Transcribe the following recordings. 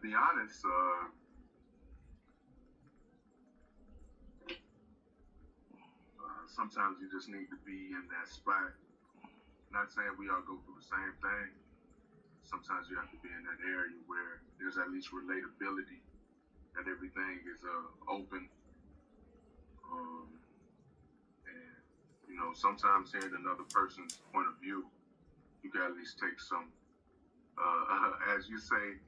be honest, sometimes you just need to be in that spot. Not saying we all go through the same thing. Sometimes you have to be in that area where there's at least relatability, that everything is open. And, sometimes hearing another person's point of view, you can at least take some, as you say,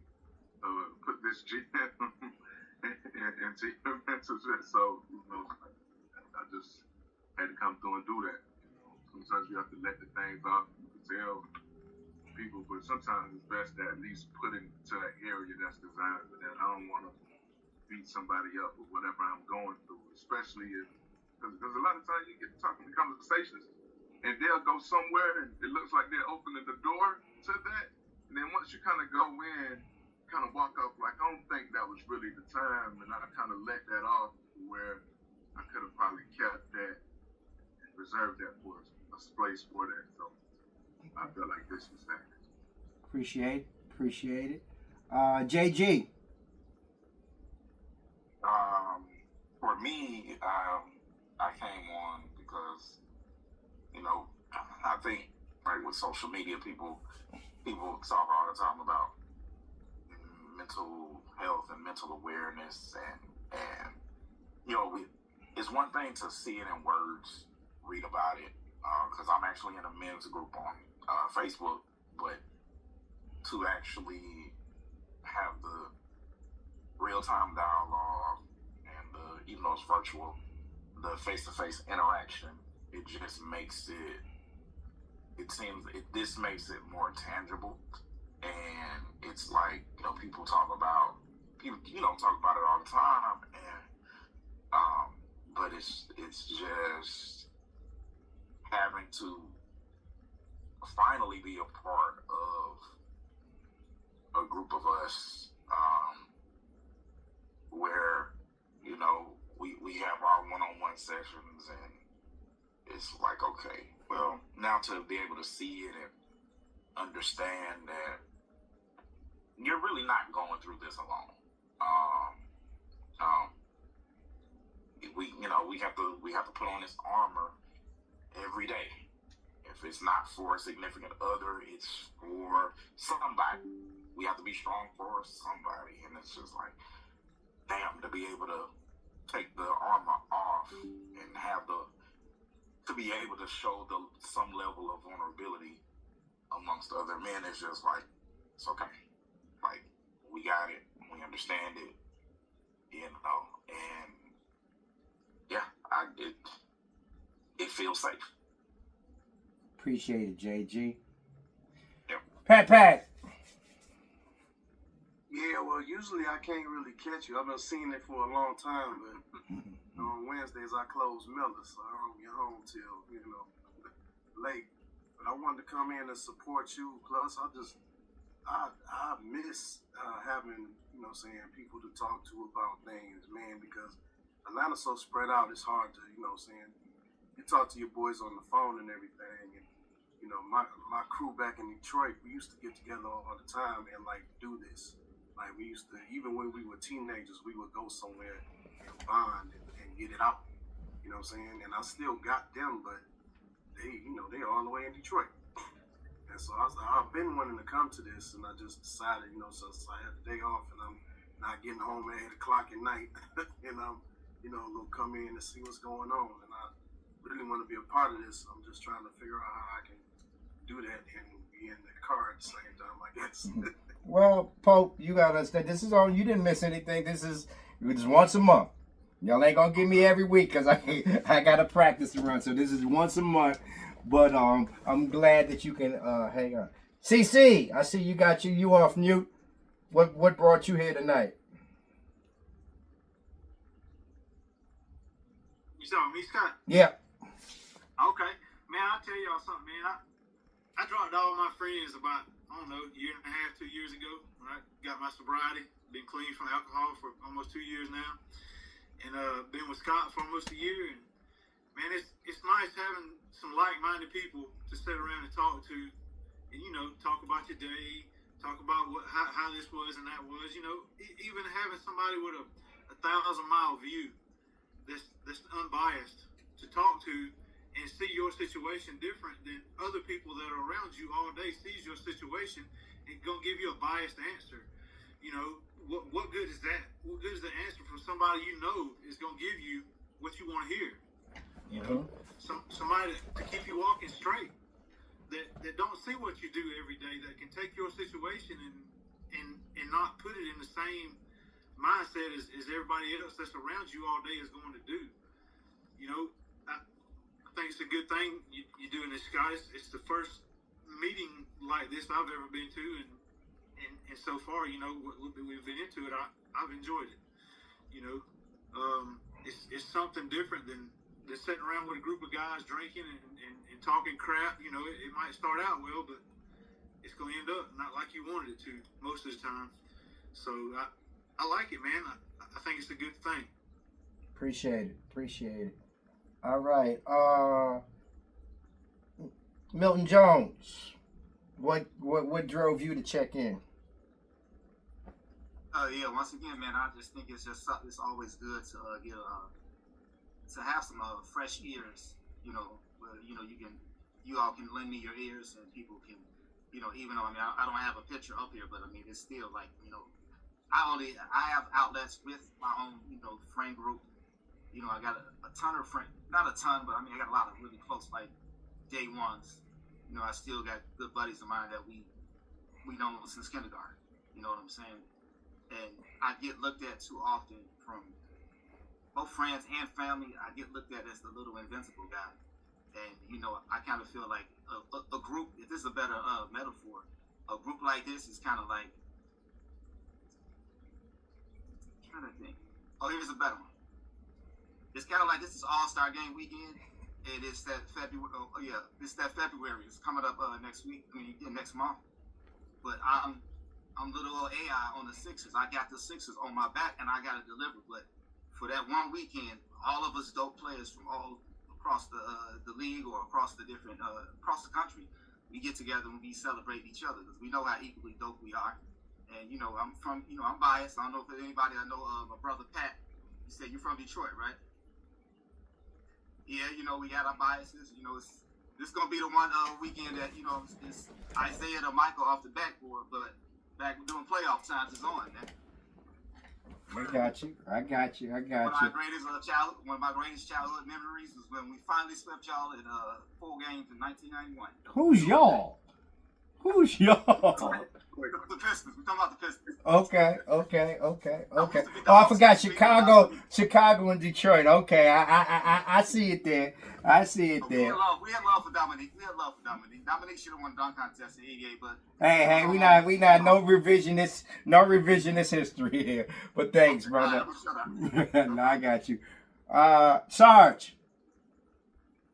put this G into your mental shit. So, I just had to come through and do that. Sometimes you have to let the things out. You can tell people, but sometimes it's best to at least put it to an area that's designed for that. I don't want to beat somebody up or whatever I'm going through, especially if, because a lot of times you get talking to conversations and they'll go somewhere and it looks like they're opening the door to that. And then once you kind of go in, kind of walk off like, I don't think that was really the time. And I kind of let that off where I could have probably kept that and reserved that for a place for that. So I feel like this was that. Appreciate it. JG. For me, I came on because, I think like with social media, people talk all the time about mental health and mental awareness, and it's one thing to see it in words, read about it, because I'm actually in a men's group on Facebook, but to actually have the real-time dialogue and even though it's virtual, the face-to-face interaction, it just makes this makes it more tangible. And it's like, people talk about it all the time, and but it's just having to finally be a part of a group of us, where we have our one-on-one sessions, and it's like, okay, well, now to be able to see it and understand that you're really not going through this alone. We have to put on this armor every day. If it's not for a significant other, it's for somebody. We have to be strong for somebody, and it's just like, damn, to be able to take the armor off and to be able to show some level of vulnerability amongst other men is just like, it's okay. Like, we got it. We understand it. And yeah, it feels safe. Appreciate it, JG. Yep. Pat. Yeah, well, usually I can't really catch you. I've been seeing it for a long time, but on Wednesdays I close Miller, so I don't get home till, late. But I wanted to come in and support you. Plus, I miss having, people to talk to about things, man, because Atlanta's so spread out, it's hard to, you talk to your boys on the phone and everything. And, my crew back in Detroit, we used to get together all the time and, do this. Like, we used to, even when we were teenagers, we would go somewhere and bond and get it out. You know what I'm saying? And I still got them, but they're all the way in Detroit. And so I've been wanting to come to this, and I just decided, since I had the day off and I'm not getting home at 8 o'clock at night, and I'm, gonna come in and see what's going on. And I really want to be a part of this. I'm just trying to figure out how I can do that and be in the car at the same time, I guess. Well, Pope, you gotta understand, this is all, you didn't miss anything. This is once a month. Y'all ain't gonna give me every week because I gotta practice to run. So this is once a month. But I'm glad that you can hang on. CC, I see you off mute. What brought you here tonight? You saw me, Scott? Yeah. Okay. Man, I'll tell y'all something, man. I dropped all my friends about, a year and a half, 2 years ago when I got my sobriety. Been clean from alcohol for almost 2 years now. And been with Scott for almost a year. And man, it's nice having some like-minded people to sit around and talk to, and talk about your day, talk about how this was and that was. You know, even having somebody with a 1,000-mile view that's unbiased to talk to and see your situation different than other people that are around you all day sees your situation and gonna give you a biased answer. You know, what good is that? What good is the answer from somebody you know is gonna give you what you want to hear? You know, somebody to keep you walking straight. That don't see what you do every day, that can take your situation and not put it in the same mindset as everybody else that's around you all day is going to do. You know, I think it's a good thing you're doing this, guys. It's the first meeting like this I've ever been to, and so far, you know, what we've been into it, I've enjoyed it. You know, it's something different than sitting around with a group of guys drinking and talking crap. You know, it might start out well, but it's going to end up not like you wanted it to most of the time. So I like it, man. I think it's a good thing. Appreciate it. All right. Milton Jones, what drove you to check in? Yeah, once again, man, I just think it's always good to get to have some fresh ears, you know, where you all can lend me your ears and people can, you know, even though I don't have a picture up here, but I mean it's still like, you know, I have outlets with my own, you know, friend group. You know, I got a ton of friends, not a ton, but I mean I got a lot of really close like day ones. You know, I still got good buddies of mine that we known since kindergarten. You know what I'm saying? And I get looked at too often from both friends and family. I get looked at as the little invincible guy. And, you know, I kind of feel like a group, if this is a better metaphor, a group like this is kind of like, I'm trying to think. Oh, here's a better one. It's kind of like this is All-Star Game weekend. And it's that February, it's that February. It's coming up next month. But I'm little old AI on the Sixers. I got the Sixers on my back and I got to deliver. But for that one weekend, all of us dope players from all across the league or across the different across the country, we get together and we celebrate each other because we know how equally dope we are. And you know, I'm biased. I don't know if there's anybody I know. My brother Pat, you said you're from Detroit, right? Yeah, you know we got our biases. You know, this gonna be the one weekend that you know it's Isaiah or Michael off the backboard, but back doing playoff times is on, man. I got you. One of my greatest childhood memories was when we finally swept y'all in 4 games in 1991. Who's y'all? The Pistons. We're talking about the Pistons. Okay. Oh, I forgot Chicago and Detroit. Okay, I see it there. We had love for Dominique. Dominique should have won dunk contest in '88, but hey, we not no revisionist history here. But thanks, brother. No, I got you. Sarge.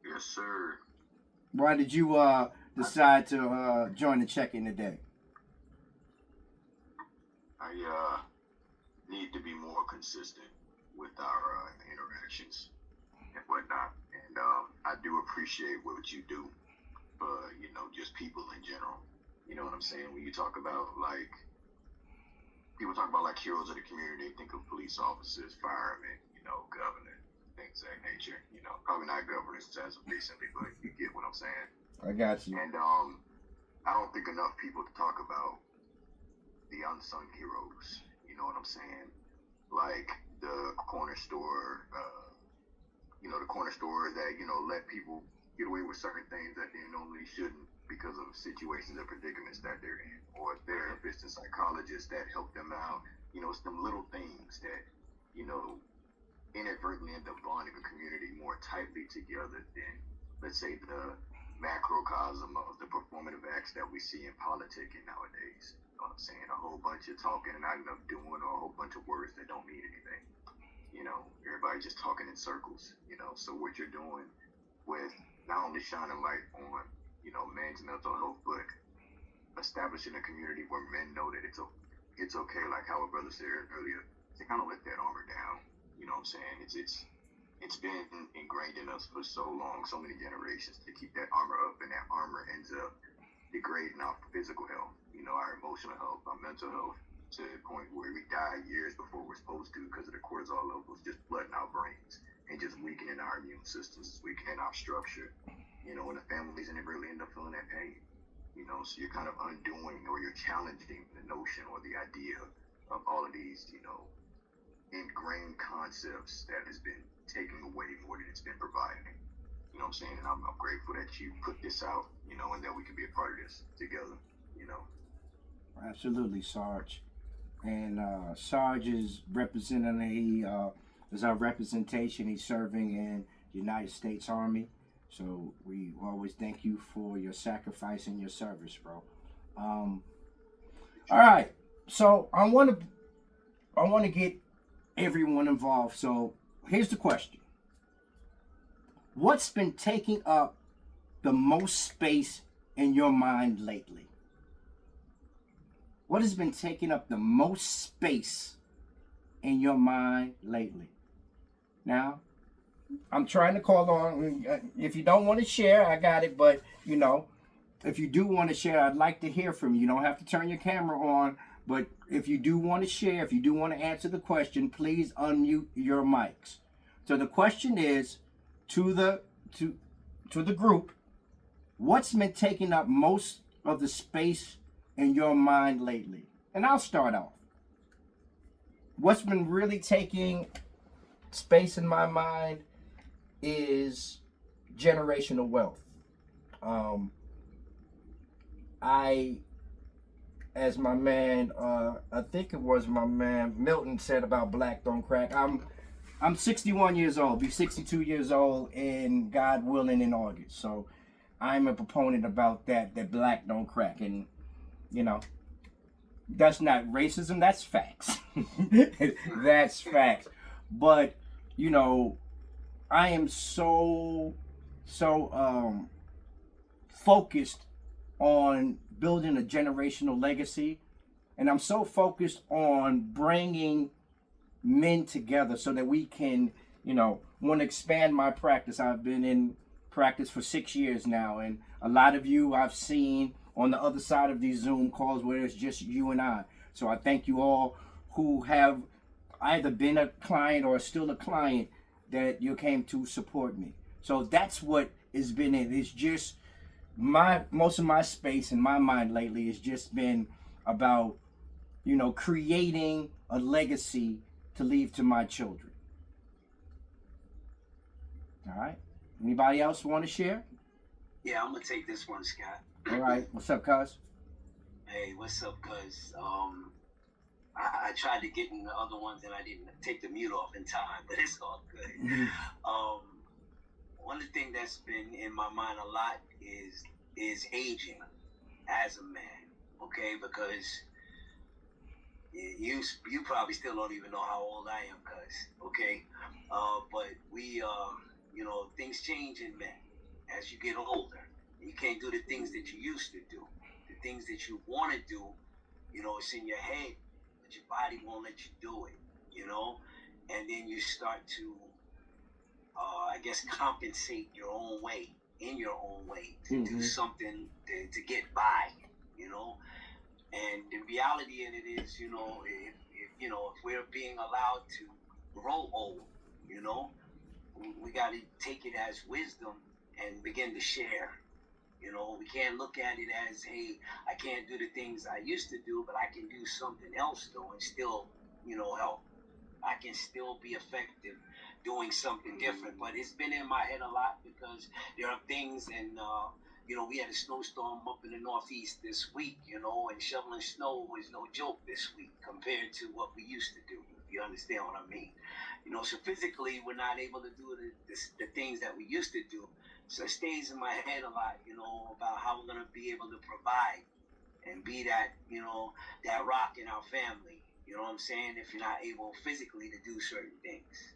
Yes, sir. Why did you decide to join the check-in today? I need to be more consistent with our interactions and whatnot. And I do appreciate what you do for, you know, just people in general. You know what I'm saying? When you talk about, like, people talk about, like, heroes of the community, they think of police officers, firemen, you know, governor, things of that nature. You know, probably not governors as of recently, but you get what I'm saying. I got you. And I don't think enough people talk about the unsung heroes. You know what I'm saying? Like the corner store, the corner stores that, you know, let people get away with certain things that they normally shouldn't because of situations and predicaments that they're in, or therapists and psychologists that help them out. You know, it's them little things that, you know, inadvertently end up bonding a community more tightly together than, let's say, the macrocosm of the performative acts that we see in politicking nowadays. You know what I'm saying? A whole bunch of talking and not enough doing, or a whole bunch of words that don't mean anything. You know, everybody just talking in circles, you know. So what you're doing with not only shining light on, you know, men's mental health, but establishing a community where men know that it's okay, like how a brother said earlier, to kind of let that armor down. You know what I'm saying? It's been ingrained in us for so long, so many generations, to keep that armor up, and that armor ends up degrading our physical health. You our emotional health, our mental health, to the point where we die years before we're supposed to because of the cortisol levels just flooding our brains and just weakening our immune systems, weakening our structure, and the families inevitably end up feeling that pain. So you're kind of undoing or you're challenging the notion or the idea of all of these, ingrained concepts that has been taken away more than it's been providing. You know what I'm saying? And I'm grateful that you put this out, and that we can be a part of this together, Absolutely, Sarge. And Sarge is representing is our representation. He's serving in the United States Army. So we always thank you for your sacrifice and your service, bro. All right. So I want to get everyone involved. So here's the question. What's been taking up the most space in your mind lately? What has been taking up the most space in your mind lately? Now, I'm trying to call on. If you don't want to share, I got it. But, if you do want to share, I'd like to hear from you. You don't have to turn your camera on. But if you do want to share, if you do want to answer the question, please unmute your mics. So the question is to the group, what's been taking up most of the space in your mind lately? And I'll start off. What's been really taking space in my mind is generational wealth. As my man, I think it was my man Milton said about black don't crack. I'm 61 years old, be 62 years old, and God willing in August. So I'm a proponent about that black don't crack. And, that's not racism, that's facts. That's facts. But, I am so focused on building a generational legacy, and I'm so focused on bringing men together so that we can, want to expand my practice. I've been in practice for 6 years now, and a lot of you I've seen on the other side of these Zoom calls where it's just you and I. So I thank you all who have either been a client or still a client that you came to support me. So that's what has been it. It's just most of my space in my mind lately has just been about, creating a legacy to leave to my children. All right. Anybody else want to share? Yeah, I'm gonna take this one, Scott. All right. What's up, cuz? Hey, what's up, cuz? I tried to get in the other ones and I didn't take the mute off in time, but it's all good. Mm-hmm. One of the things that's been in my mind a lot is aging as a man, okay? Because you probably still don't even know how old I am, cuz, okay? But we, things change in men as you get older. You can't do the things that you used to do. The things that you want to do, it's in your head, but your body won't let you do it, And then you start to, compensate your own way, in your own way, to do something to get by, And the reality in it is, if we're being allowed to grow old, we got to take it as wisdom and begin to share. We can't look at it as, hey, I can't do the things I used to do, but I can do something else though and still, help. I can still be effective doing something different. But it's been in my head a lot because there are things, and we had a snowstorm up in the Northeast this week, and shoveling snow was no joke this week compared to what we used to do. If you understand what I mean. So physically we're not able to do the things that we used to do. So it stays in my head a lot, about how we're going to be able to provide and be that, that rock in our family. You know what I'm saying? If you're not able physically to do certain things.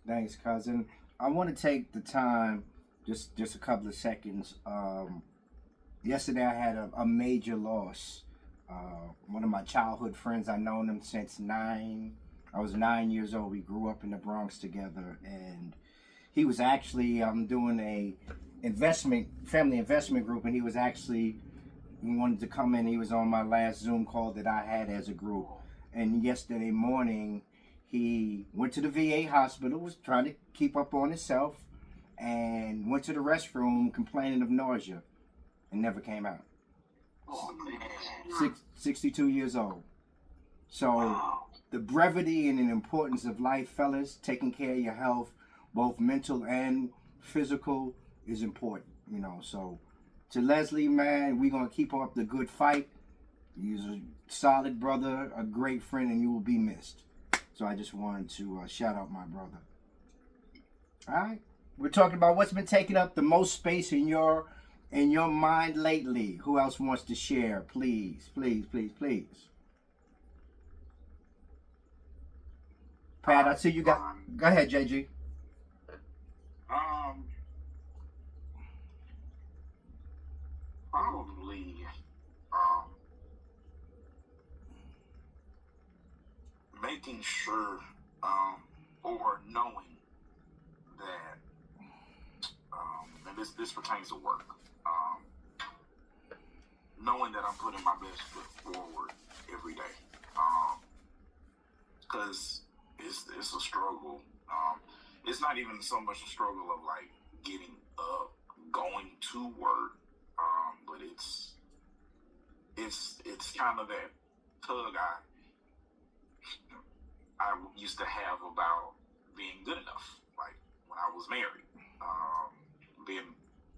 Thanks, cousin. I want to take the time, just a couple of seconds. Yesterday I had a major loss. One of my childhood friends, I've known him since I was 9 years old. We grew up in the Bronx together, and he was actually doing a family investment group, and he was actually He wanted to come in. He was on my last Zoom call that I had as a group. And yesterday morning, he went to the VA hospital, was trying to keep up on himself, and went to the restroom complaining of nausea and never came out. Oh, man. 62 years old. So Wow. the brevity and the importance of life, fellas, taking care of your health, both mental and physical, is important, you know. So to Leslie, man, we're going to keep up the good fight. He's a solid brother, a great friend, and you will be missed. So I just wanted to shout out my brother. All right. We're talking about what's been taking up the most space in your mind lately. Who else wants to share? Please, please, please, please. Pat, I see you got. Go ahead, JG. Probably making sure or knowing that and this pertains to work, knowing that I'm putting my best foot forward every day, because it's a struggle. It's not even so much a struggle of like getting up, going to work, but it's kind of that tug I used to have about being good enough, like when I was married,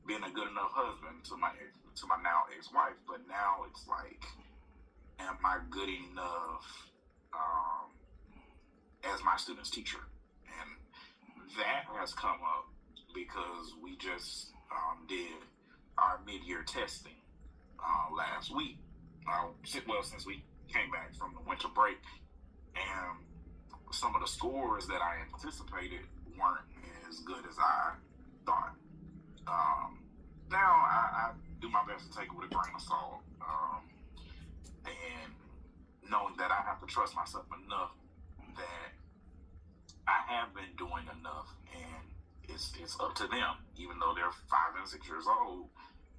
being a good enough husband to my now ex-wife. But now it's like, am I good enough as my student's teacher? And that has come up because we just did our mid-year testing last week. Since we came back from the winter break, and some of the scores that I anticipated weren't as good as I thought. Now I do my best to take it with a grain of salt, and knowing that I have to trust myself enough that I have been doing enough, and it's up to them, even though they're 5 and 6 years old.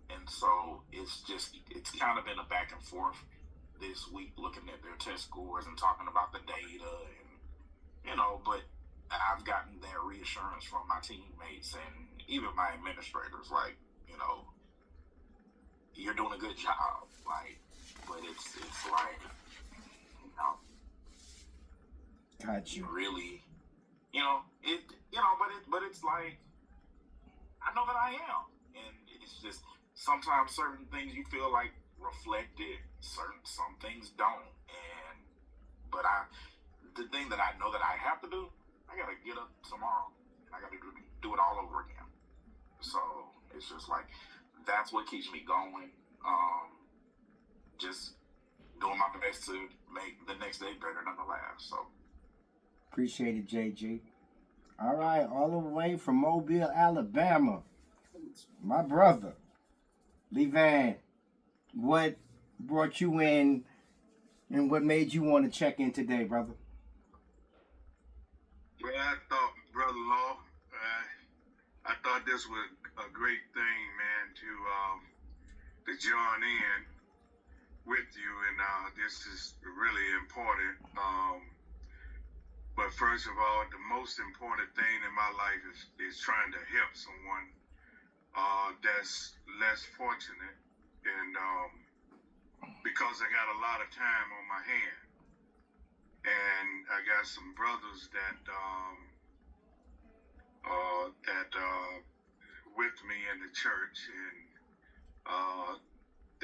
And so it's kind of been a back and forth this week, looking at their test scores and talking about the data, and but I've gotten that reassurance from my teammates and even my administrators, like, you're doing a good job, like, but it's like, Got you. really, but it's like, I know that I am, and it's just sometimes certain things you feel like reflected, some things don't, but the thing that I know that I have to do, I gotta get up tomorrow and I gotta do it all over again. So it's just like, that's what keeps me going. Just doing my best to make the next day better than the last. So Appreciate it, JG. All right, all the way from Mobile, Alabama, my brother, Levan. What brought you in and what made you want to check in today, brother? Well, I thought, brother-in-law, I thought this was a great thing, man, to join in with you, and this is really important. But first of all, the most important thing in my life is trying to help someone that's less fortunate, and because I got a lot of time on my hand. And I got some brothers that with me in the church, and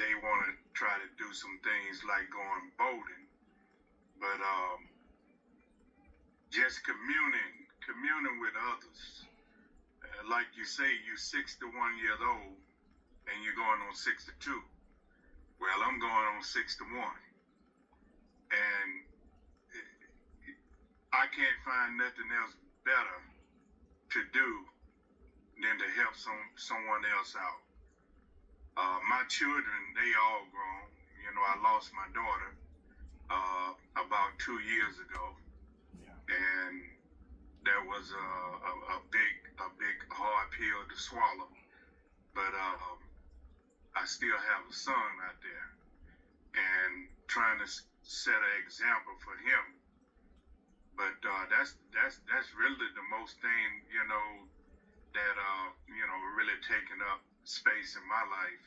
they want to try to do some things like going boating, but just communing with others. Like you say, you're 61 years old, and you're going on 62. Well, I'm going on 61, and I can't find nothing else better to do than to help someone else out. My children, they all grown. I lost my daughter about 2 years ago, and that was a big hard pill to swallow. But I still have a son out there, and trying to set an example for him. But that's really the most thing, that really taking up space in my life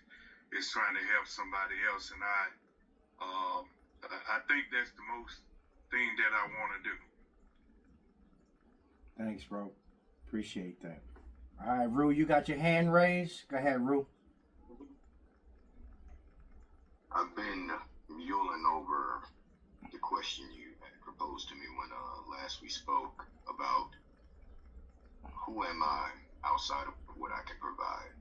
is trying to help somebody else, and I think that's the most thing that I want to do. Thanks, bro. Appreciate that. All right, Rue, you got your hand raised? Go ahead, Rue. I've been mulling over the question you had proposed to me when last we spoke about who am I outside of what I can provide.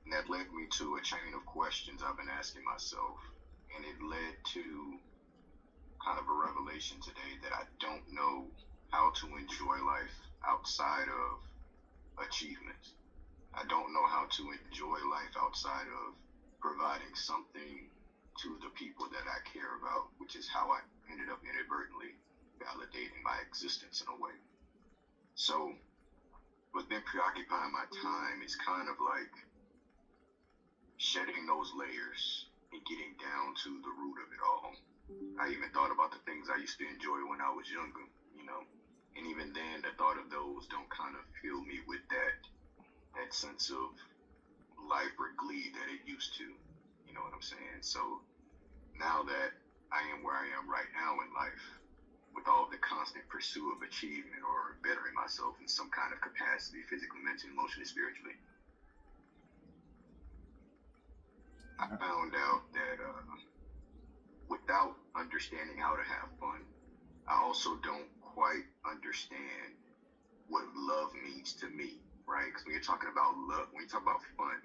And that led me to a chain of questions I've been asking myself. And it led to kind of a revelation today that I don't know how to enjoy life outside of achievement. I don't know how to enjoy life outside of providing something to the people that I care about, which is how I ended up inadvertently validating my existence in a way. So what's been preoccupying my time is kind of like shedding those layers and getting down to the root of it all. I even thought about the things I used to enjoy when I was younger, and even then the thought of those don't kind of fill me with that sense of life or glee that it used to, you know what I'm saying? So now that I am where I am right now in life, with all the constant pursuit of achievement or bettering myself in some kind of capacity, physically, mentally, emotionally, spiritually, I found out that without understanding how to have fun, I also don't quite understand what love means to me, right? Because when you're talking about love, when you talk about fun,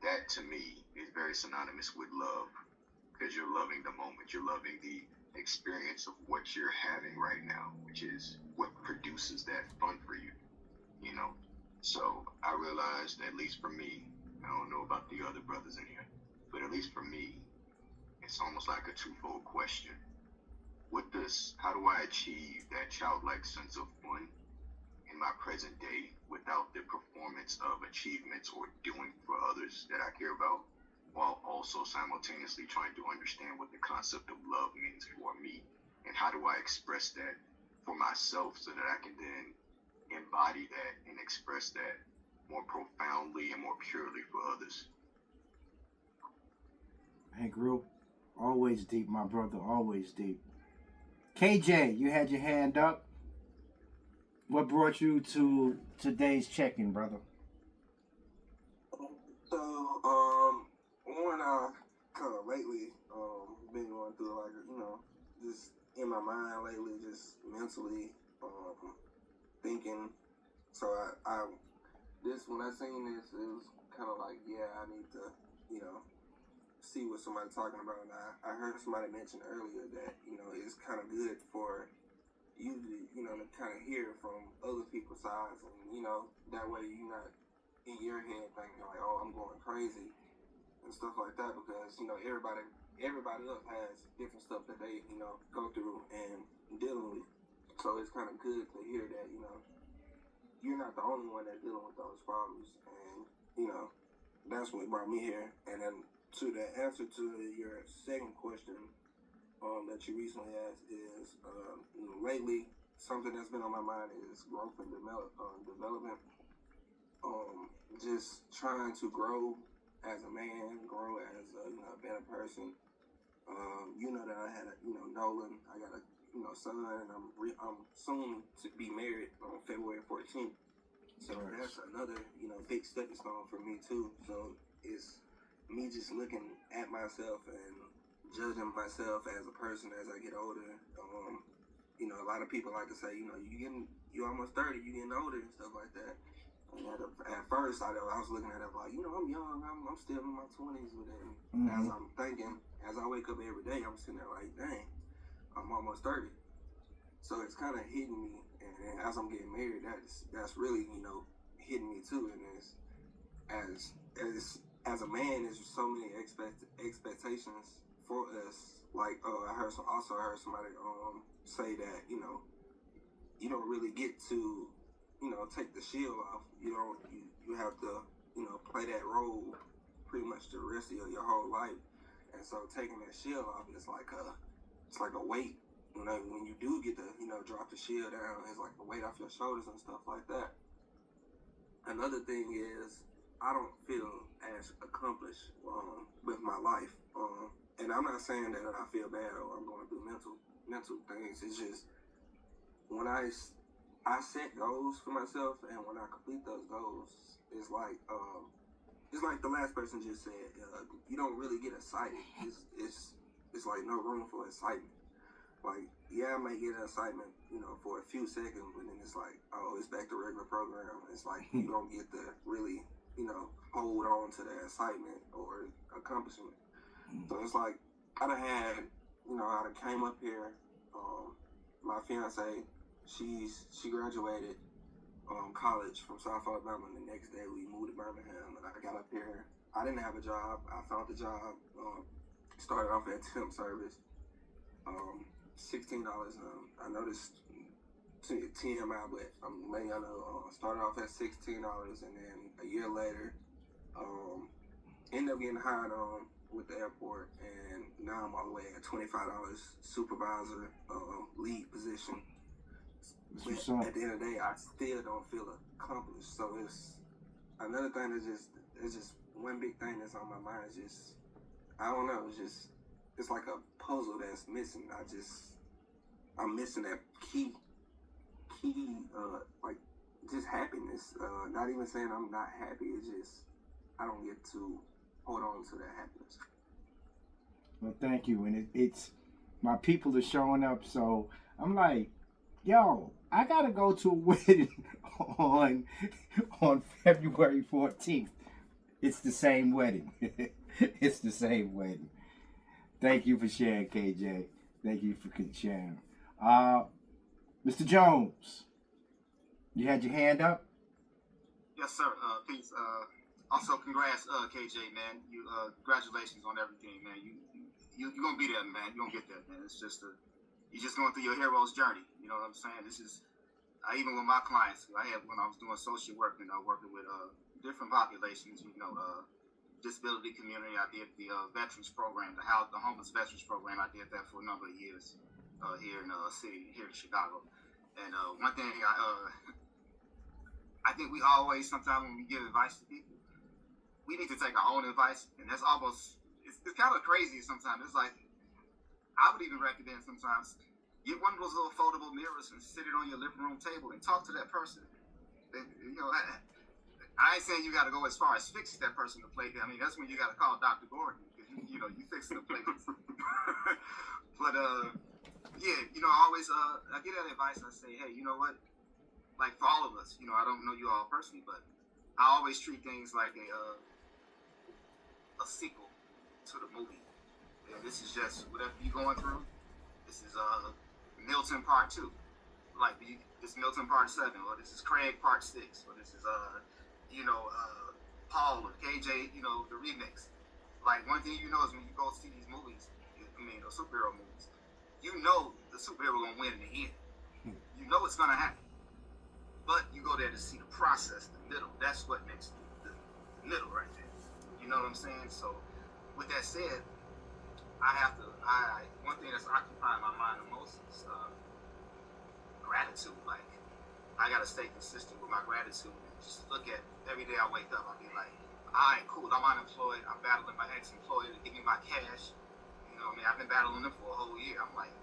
that to me is very synonymous with love, because you're loving the moment, you're loving the experience of what you're having right now, which is what produces that fun for you, So I realized, at least for me, I don't know about the other brothers in here, but at least for me, it's almost like a twofold question. How do I achieve that childlike sense of fun in my present day without the performance of achievements or doing for others that I care about, while also simultaneously trying to understand what the concept of love means for me, and how do I express that for myself so that I can then embody that and express that more profoundly and more purely for others. Hank Rue, always deep, my brother, always deep. KJ, you had your hand up. What brought you to today's check-in, brother? So, one, kind of lately, been going through just in my mind lately, just mentally, thinking. So when I seen this, it was kind of like, yeah, I need to, see what somebody's talking about. And I heard somebody mention earlier that, it's kind of good for you to kind of hear from other people's sides. And, that way you're not in your head thinking like, oh, I'm going crazy and stuff like that, because, everybody else has different stuff that they, go through and dealing with. So it's kind of good to hear that, you're not the only one that's dealing with those problems. And, that's what brought me here. And then to the answer to your second question that you recently asked is, lately, something that's been on my mind is growth and development. Just trying to grow as a man, grow as a better person. That I had Nolan. I got a son, and I'm soon to be married on February 14th. So that's another big stepping stone for me too. So it's me just looking at myself and judging myself as a person as I get older. A lot of people like to say, you almost 30, you getting older and stuff like that. And at first, I was looking at it like, I'm young, I'm still in my 20s with it. And as I'm thinking, as I wake up every day, I'm sitting there like, dang, I'm almost 30. So it's kind of hitting me. And as I'm getting married, that's really, hitting me too. And as a man, there's so many expectations for us. Like, I heard somebody say that, you don't really get to, take the shield off. You have to, play that role pretty much the rest of your whole life. And so taking that shield off is like a weight. You know, when you do get to, drop the shield down, it's like a weight off your shoulders and stuff like that. Another thing is I don't feel as accomplished with my life. And I'm not saying that I feel bad or I'm going through mental things. It's just when I set goals for myself, and when I complete those goals, it's like the last person just said. You don't really get excited. It's like no room for excitement. Like, yeah, I may get an excitement, for a few seconds, but then it's like, oh, it's back to regular program. It's like you don't get to really, hold on to that excitement or accomplishment. So it's like I done had, I done came up here. My fiance, she graduated college from South Alabama, and the next day we moved to Birmingham, and I got up here. I didn't have a job. I found a job. Started off at temp service. $16. I noticed TMI, but I'm letting y'all know. Started off at $16, and then a year later, ended up getting hired on with the airport, and now I'm all the way at $25 supervisor lead position. But at the end of the day, I still don't feel accomplished. So it's another thing it's just one big thing that's on my mind. It's just, I don't know. It's like a puzzle that's missing. I'm missing that key, like just happiness. Not even saying I'm not happy. It's just I don't get to hold on to that happiness. Well, thank you. And it's my people are showing up, so I'm like, yo, I gotta go to a wedding on February 14th. It's the same wedding. It's the same wedding. Thank you for sharing, KJ. Thank you for sharing. Mr. Jones, you had your hand up? Yes, sir. Peace. Also, congrats, KJ, man. You congratulations on everything, man. You're gonna be there, man. You're gonna get there, man. It's just you're just going through your hero's journey. You know what I'm saying? This is even with my clients. I had when I was doing social work and working with different populations. Disability community. I did the veterans program, the homeless veterans program. I did that for a number of years here in here in Chicago. And one thing I think we always, sometimes when we give advice to people, we need to take our own advice, and that's almost it's kind of crazy sometimes. It's like I would even recommend sometimes get one of those little foldable mirrors and sit it on your living room table and talk to that person. And, I ain't saying you got to go as far as fix that person to play. I mean, that's when you got to call Dr. Gordon because you fixing the play. But yeah, I always I get that advice. I say, hey, you know what? Like for all of us, I don't know you all personally, but I always treat things like a sequel to the movie. And this is just whatever you're going through. This is Milton Part 2. Like this Milton Part 7, or this is Craig Part 6, or this is Paul or KJ, the remix. Like one thing is when you go see these movies, the superhero movies, the superhero gonna win in the end. It's gonna happen. But you go there to see the process, the middle. That's what makes the middle right there. You know what I'm saying? So with that said, one thing that's occupying my mind the most is gratitude. Like, I gotta stay consistent with my gratitude and just look at every day I wake up, I'll be like, all right, cool, I'm unemployed, I'm battling my ex-employer to give me my cash. I've been battling them for a whole year. I'm like,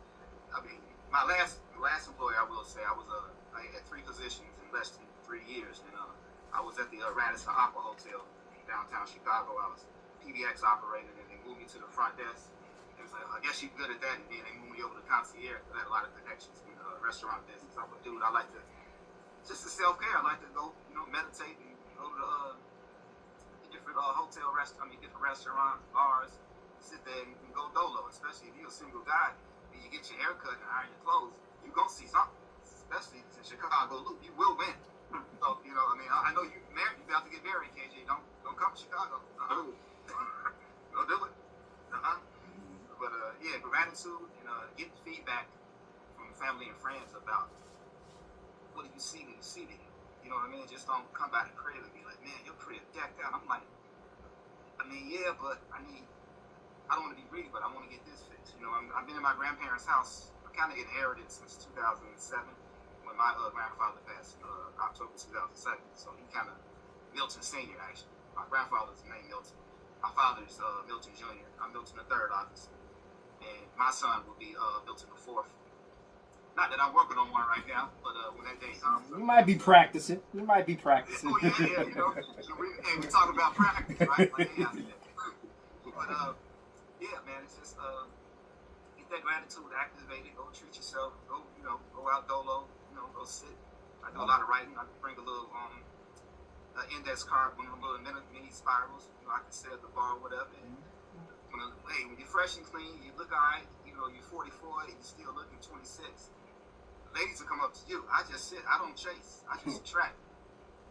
my last employer, I will say, I had 3 positions in less than 3 years, and I was at the Radisson Aqua Hotel in downtown Chicago. I was PBX operator, and they moved me to the front desk. It was like, I guess you're good at that, and then they moved me over to concierge. I had a lot of connections in the restaurant business. I'm a dude, I like to, just the self-care, I like to go, meditate and go to different different restaurants, bars, sit there and go dolo, especially if you're a single guy and you get your hair cut and iron your clothes, you're going to see something, especially in Chicago Loop. You will win. So, I know you married, you about to get married, KJ. Don't come to Chicago. Don't do it. But yeah, gratitude and getting feedback from family and friends about what do you see when you see me. You know what I mean? Just don't come by the crib and be like, man, your crib decked out. I'm like, mean, yeah, but I don't want to be greedy, but I want to get this fixed. You know, I've been in my grandparents' house. I kind of inherited since 2007 when my grandfather passed October 2007. So he kind of, Milton Sr. actually. My grandfather's name Milton. My father's Milton Jr. I'm Milton III, obviously. And my son will be Milton IV. Not that I'm working on one right now, but when that day comes. You might be practicing. Oh, yeah, you know. We talk about practice, right? Like, yeah. But, yeah, man, it's just get that gratitude activated. Go treat yourself. Go out dolo. Go sit. I do a lot of writing. I bring a little index card, one of the little mini spirals. I can sit at the bar or whatever. And when you're fresh and clean, you look alright. You're 44 and you're still looking 26. Ladies will come up to you. I just sit. I don't chase. I just attract.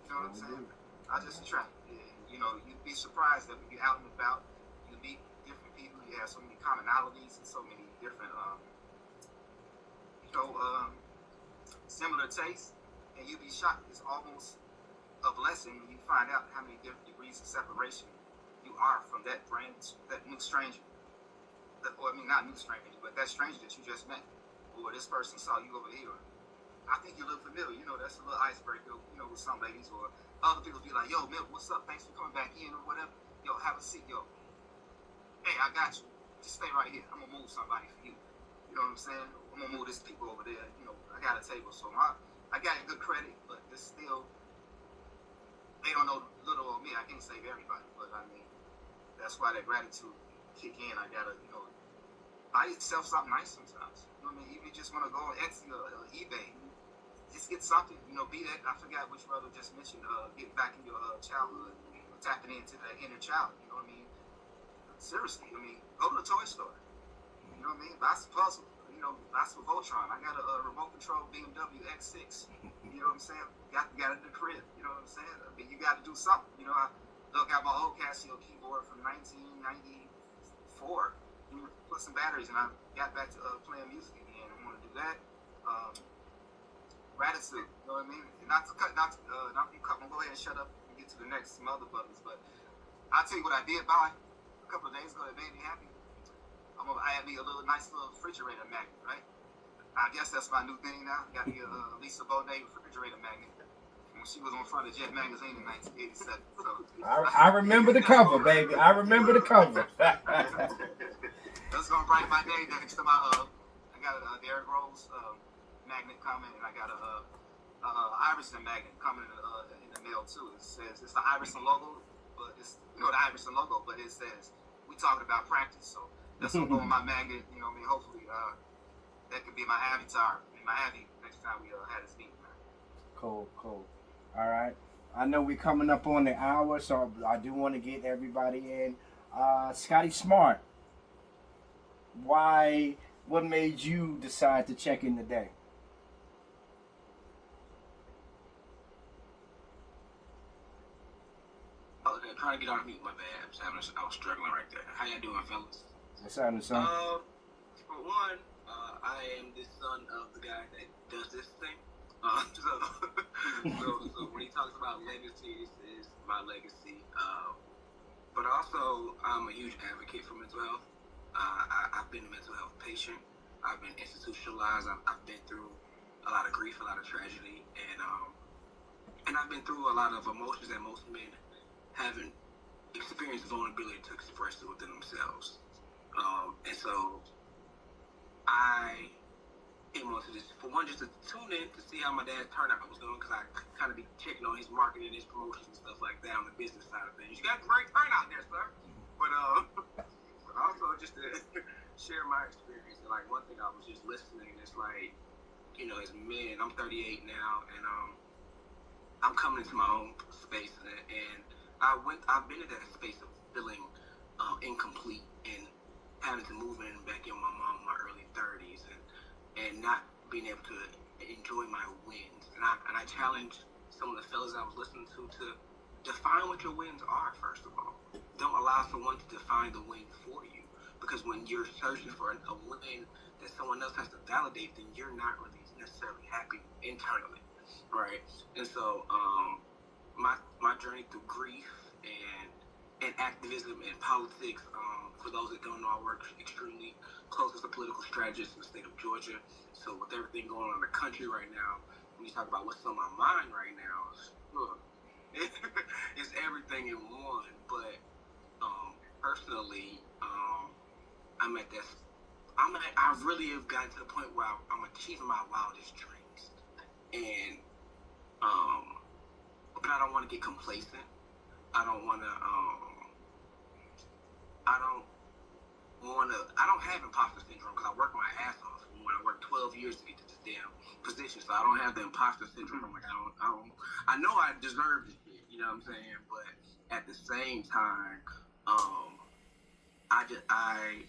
You know what I'm saying? I just attract. And, you'd be surprised that when you're out and about, you meet different people. You have so many commonalities and so many different, similar tastes. And you'd be shocked. It's almost a blessing when you find out how many different degrees of separation you are from that new stranger. Not new stranger, but that stranger that you just met. Or this person saw you over here. I think you look familiar. That's a little icebreaker, with some ladies. Or other people be like, yo, Milk, what's up? Thanks for coming back in or whatever. Yo, have a seat, yo. Hey, I got you. Just stay right here. I'm going to move somebody for you. You know what I'm saying? I'm going to move this people over there. I got a table. So I got good credit, but it's still, they don't know little of me. I can't save everybody. But, that's why that gratitude kick in. I got to, buy yourself something nice sometimes. Even if you just want to go on Etsy or eBay, just get something. Be that. I forgot which brother just mentioned. Get back in your childhood, tapping into that inner child. You know what I mean? Seriously, go to the toy store. You know what I mean? Buy some puzzle. Buy some Voltron. I got a remote control BMW X6. You know what I'm saying? Got it in the crib. You know what I'm saying? You got to do something. I look at my old Casio keyboard from 1994. Put some batteries, and I got back to playing music again. I want to do that. Gratitude, you know what I mean? And not to cut. I'm gonna go ahead and shut up and get to the next some other buttons. But I'll tell you what I did buy a couple of days ago that made me happy. I had me a nice little refrigerator magnet, right? I guess that's my new thing now. Got me a Lisa Bonet refrigerator magnet. When she was on front of Jet Magazine in 1987. So I remember the cover, baby. I remember the cover. That's gonna brighten my day next to my I got a Derrick Rose magnet coming, and I got a Iverson magnet coming in the mail too. It says it's the Iverson logo, but it's the Iverson logo, but it says we talking about practice. So that's gonna go on my magnet. Hopefully that could be my avatar, my Abby next time we had this meeting. Cool. All right. I know we're coming up on the hour, so I do want to get everybody in. Scotty Smart. What made you decide to check in today? Oh, trying to get on mute, my bad. I was struggling right there. How y'all doing, fellas? What's happening, son? For one, I am the son of the guy that does this thing. So when he talks about legacy, this is my legacy. But also, I'm a huge advocate for mental health. I've been a mental health patient. I've been institutionalized. I've been through a lot of grief, a lot of tragedy, and I've been through a lot of emotions that most men haven't experienced vulnerability to express it within themselves. And so I came onto this, for one, just to tune in to see how my dad's turnout was going, because I kind of be checking on his marketing, his promotions and stuff like that on the business side of things. You got a great turnout there, sir. But also just to share my experience. And one thing I was just listening, it's as men, I'm 38 now, and I'm coming into my own space, and I've been in that space of feeling incomplete and having to move in back in my mom in my early 30s and not being able to enjoy my wins. And I challenge some of the fellas I was listening to define what your wins are, first of all. Don't allow someone to define the win for you. Because when you're searching for a win that someone else has to validate, then you're not really necessarily happy internally, right? And so my journey through grief and in activism and politics. For those that don't know, I work extremely close as a political strategist in the state of Georgia. So with everything going on in the country right now, when you talk about what's on my mind right now, it's everything in one. But personally, I'm at this. I really have gotten to the point where I'm achieving my wildest dreams, and but I don't want to get complacent. I don't want to. I don't have imposter syndrome because I work my ass off. When I worked 12 years to get to this damn position, so I don't have the imposter syndrome. I'm like, I know I deserve this shit. You know what I'm saying? But at the same time, I